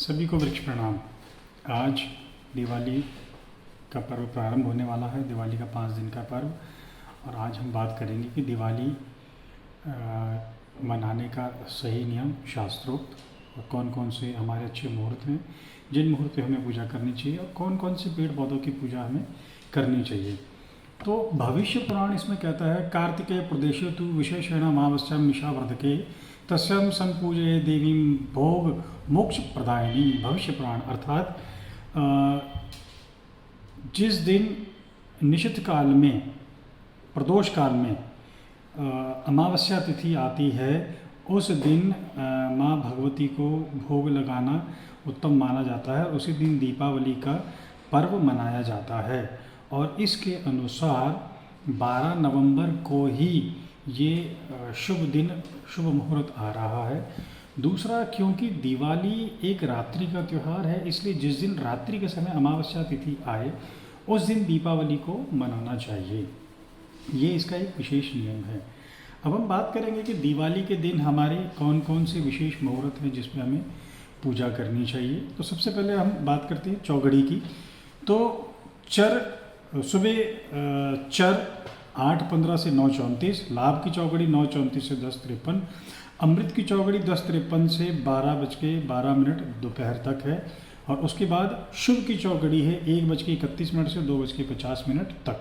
सभी को वृक्ष प्रणाम। आज दिवाली का पर्व प्रारंभ होने वाला है। दिवाली का 5 दिन का पर्व। और आज हम बात करेंगे कि दिवाली मनाने का सही नियम शास्त्रोक्त और कौन कौन से हमारे अच्छे मुहूर्त हैं जिन मुहूर्त पे हमें पूजा करनी चाहिए और कौन कौन से पेड़ पौधों की पूजा हमें करनी चाहिए। तो भविष्य पुराण इसमें कहता है, कार्तिकेय प्रदेशे तु विशेषेण अमावस्याम निशावर्धके तस्याम संपूजये देवी भोग मोक्ष प्रदायिनी। भविष्य पुराण अर्थात जिस दिन निशित काल में प्रदोष काल में अमावस्या तिथि आती है उस दिन माँ भगवती को भोग लगाना उत्तम माना जाता है। उसी दिन दीपावली का पर्व मनाया जाता है और इसके अनुसार 12 नवंबर को ही ये शुभ दिन शुभ मुहूर्त आ रहा है। दूसरा, क्योंकि दिवाली एक रात्रि का त्यौहार है, इसलिए जिस दिन रात्रि के समय अमावस्या तिथि आए उस दिन दीपावली को मनाना चाहिए। ये इसका एक विशेष नियम है। अब हम बात करेंगे कि दिवाली के दिन हमारे कौन कौन से विशेष मुहूर्त हैं जिसमें हमें पूजा करनी चाहिए। तो सबसे पहले हम बात करते हैं चौगड़ी की। तो सुबह चर 8:15 से 9:34, लाभ की चौगड़ी 9:34 से 10:53, अमृत की चौगड़ी 10:53 से 12:12 दोपहर तक है। और उसके बाद शुभ की चौगड़ी है 1:31 से 2:50 तक।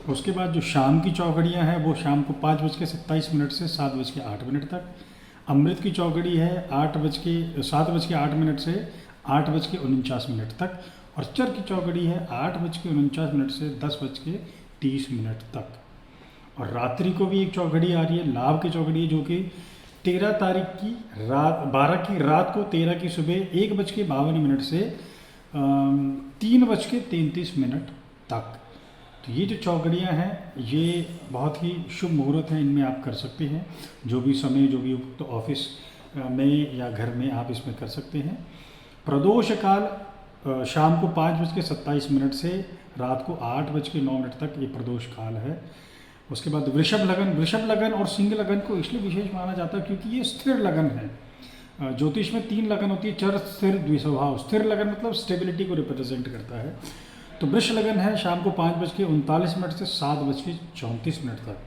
उसके बाद जो शाम की चौगड़ियाँ हैं वो शाम को 5:27 से 7:08 तक। अमृत की चौगड़ी है 7:08 से 8:49 तक। और चर की चौगड़ी है 8:49 से 10:30 तक। और रात्रि को भी एक चौगड़ी आ रही है, लाभ की चौगड़ी है, जो कि 13 तारीख की रात 12 की रात को 13 की सुबह 1:52 से 3:33 तक। तो ये जो चौगड़ियाँ हैं ये बहुत ही शुभ मुहूर्त हैं, इनमें आप कर सकते हैं। जो भी समय जो भी उपयुक्त ऑफिस में या घर में आप इसमें कर सकते हैं। प्रदोष काल शाम को 5:27 से रात को 8:09 तक ये प्रदोष काल है। उसके बाद वृषभ लगन और सिंह लगन को इसलिए विशेष माना जाता है क्योंकि ये स्थिर लगन है। ज्योतिष में 3 लगन होती है, चर स्थिर द्विस्वभाव। स्थिर लगन मतलब स्टेबिलिटी को रिप्रेजेंट करता है। तो वृष लगन है शाम को 5:39 से 7:34 तक।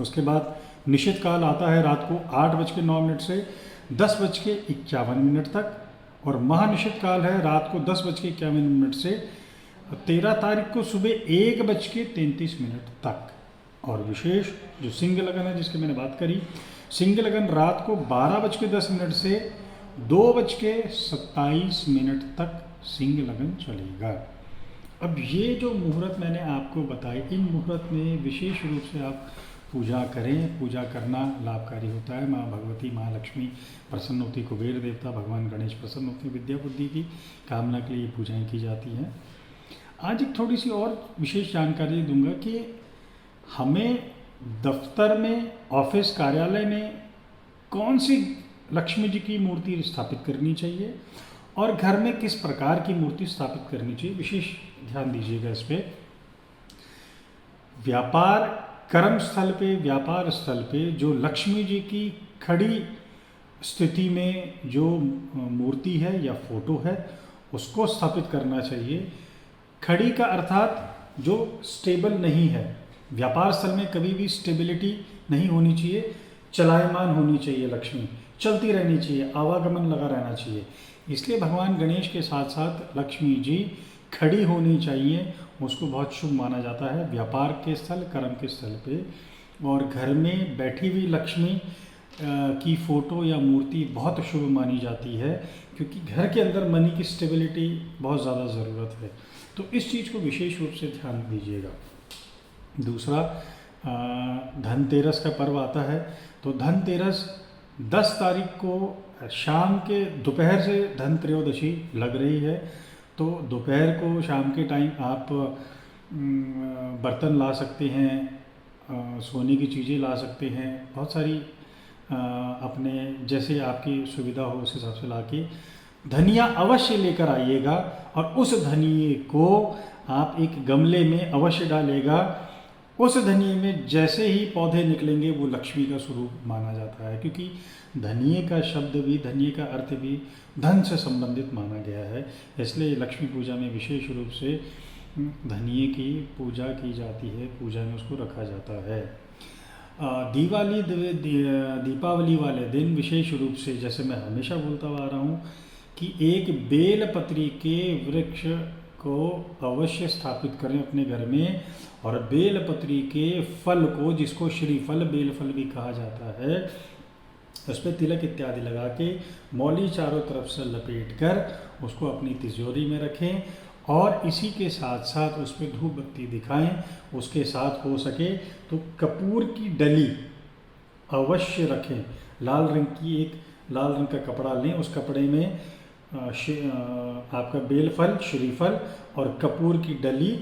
उसके बाद निशित काल आता है रात को 8:09 से 10:51 तक। और महानिशित काल है रात को 10:51 से 13 तारीख को सुबह 1:33 तक। और विशेष जो सिंह लगन है जिसकी मैंने बात करी, सिंह लगन रात को 12:10 से 2:27 तक सिंह लगन चलेगा। अब ये जो मुहूर्त मैंने आपको बताए, इन मुहूर्त में विशेष रूप से आप पूजा करें। पूजा करना लाभकारी होता है। माँ भगवती, माँ लक्ष्मी प्रसन्न होती, कुबेर देवता, भगवान गणेश प्रसन्न होते, विद्या बुद्धि की कामना के लिए पूजाएं की जाती हैं। आज एक थोड़ी सी और विशेष जानकारी दूंगा कि हमें दफ्तर में, ऑफिस, कार्यालय में कौन सी लक्ष्मी जी की मूर्ति स्थापित करनी चाहिए और घर में किस प्रकार की मूर्ति स्थापित करनी चाहिए। विशेष ध्यान दीजिएगा इस पर। कर्म स्थल पे, व्यापार स्थल पे जो लक्ष्मी जी की खड़ी स्थिति में जो मूर्ति है या फोटो है उसको स्थापित करना चाहिए। खड़ी का अर्थात जो स्टेबल नहीं है। व्यापार स्थल में कभी भी स्टेबिलिटी नहीं होनी चाहिए, चलायमान होनी चाहिए। लक्ष्मी चलती रहनी चाहिए, आवागमन लगा रहना चाहिए। इसलिए भगवान गणेश के साथ साथ लक्ष्मी जी खड़ी होनी चाहिए। उसको बहुत शुभ माना जाता है व्यापार के स्थल, कर्म के स्थल पे। और घर में बैठी हुई लक्ष्मी की फ़ोटो या मूर्ति बहुत शुभ मानी जाती है क्योंकि घर के अंदर मनी की स्टेबिलिटी बहुत ज़्यादा ज़रूरत है। तो इस चीज़ को विशेष रूप से ध्यान दीजिएगा। दूसरा, धनतेरस का पर्व आता है। तो धनतेरस 10 तारीख को शाम के दोपहर से धन त्रयोदशी लग रही है। तो दोपहर को शाम के टाइम आप बर्तन ला सकते हैं, सोने की चीज़ें ला सकते हैं, बहुत सारी अपने जैसे आपकी सुविधा हो उस हिसाब से ला के धनिया अवश्य लेकर आइएगा। और उस धनिये को आप एक गमले में अवश्य डालिएगा। उस धनिये में जैसे ही पौधे निकलेंगे वो लक्ष्मी का स्वरूप माना जाता है, क्योंकि धनिये का शब्द भी, धनिये का अर्थ भी धन से संबंधित माना गया है। इसलिए लक्ष्मी पूजा में विशेष रूप से धनिये की पूजा की जाती है, पूजा में उसको रखा जाता है। दीपावली वाले दिन विशेष रूप से, जैसे मैं हमेशा बोलता आ रहा हूँ कि एक बेलपत्री के वृक्ष को अवश्य स्थापित करें अपने घर में, और बेलपत्री के फल को, जिसको श्रीफल बेलफल भी कहा जाता है, उस पर तिलक इत्यादि लगा के मौली चारों तरफ से लपेट कर उसको अपनी तिजोरी में रखें, और इसी के साथ साथ उस पर धूप बत्ती दिखाएं। उसके साथ हो सके तो कपूर की डली अवश्य रखें। लाल रंग का कपड़ा लें, उस कपड़े में आपका बेलफल, श्रीफल और कपूर की डली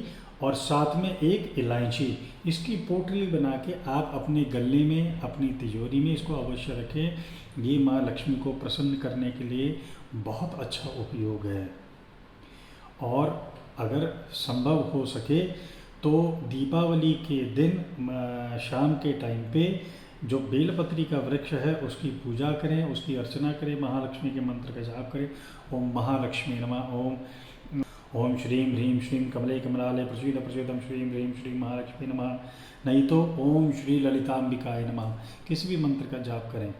और साथ में एक इलायची, इसकी पोटली बना के आप अपने गले में, अपनी तिजोरी में इसको अवश्य रखें। ये माँ लक्ष्मी को प्रसन्न करने के लिए बहुत अच्छा उपयोग है। और अगर संभव हो सके तो दीपावली के दिन शाम के टाइम पे जो बेलपत्री का वृक्ष है उसकी पूजा करें, उसकी अर्चना करें, महालक्ष्मी के मंत्र का जाप करें। ओम महालक्ष्मी नमः, ओम श्रीं ह्रीं श्रीं कमले कमलालय प्रसीद प्रसीदम श्रीं ह्रीं श्रीं महालक्ष्मी नमः, नहीं तो ओम श्री ललितांबिकाय नमः, किसी भी मंत्र का जाप करें।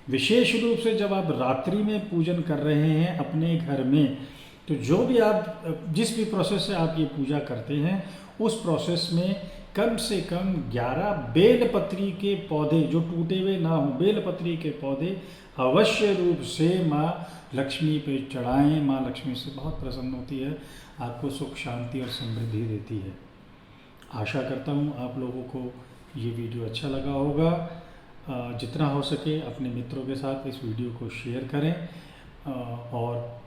विशेष रूप से जब आप रात्रि में पूजन कर रहे हैं अपने घर में, तो जो भी आप, जिस भी प्रोसेस से आप ये पूजा करते हैं, उस प्रोसेस में कम से कम 11 बेलपत्री के पौधे, जो टूटे हुए ना हों, बेलपत्री के पौधे अवश्य रूप से माँ लक्ष्मी पे चढ़ाएं। माँ लक्ष्मी से बहुत प्रसन्न होती है, आपको सुख शांति और समृद्धि देती है। आशा करता हूँ आप लोगों को ये वीडियो अच्छा लगा होगा। जितना हो सके अपने मित्रों के साथ इस वीडियो को शेयर करें, और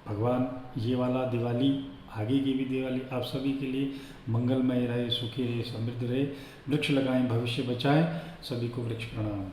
भगवान ये वाला दिवाली, आगे की भी दिवाली आप सभी के लिए मंगलमय रहे, सुखी रहे, समृद्ध रहे। वृक्ष लगाएं, भविष्य बचाएं। सभी को वृक्ष प्रणाम।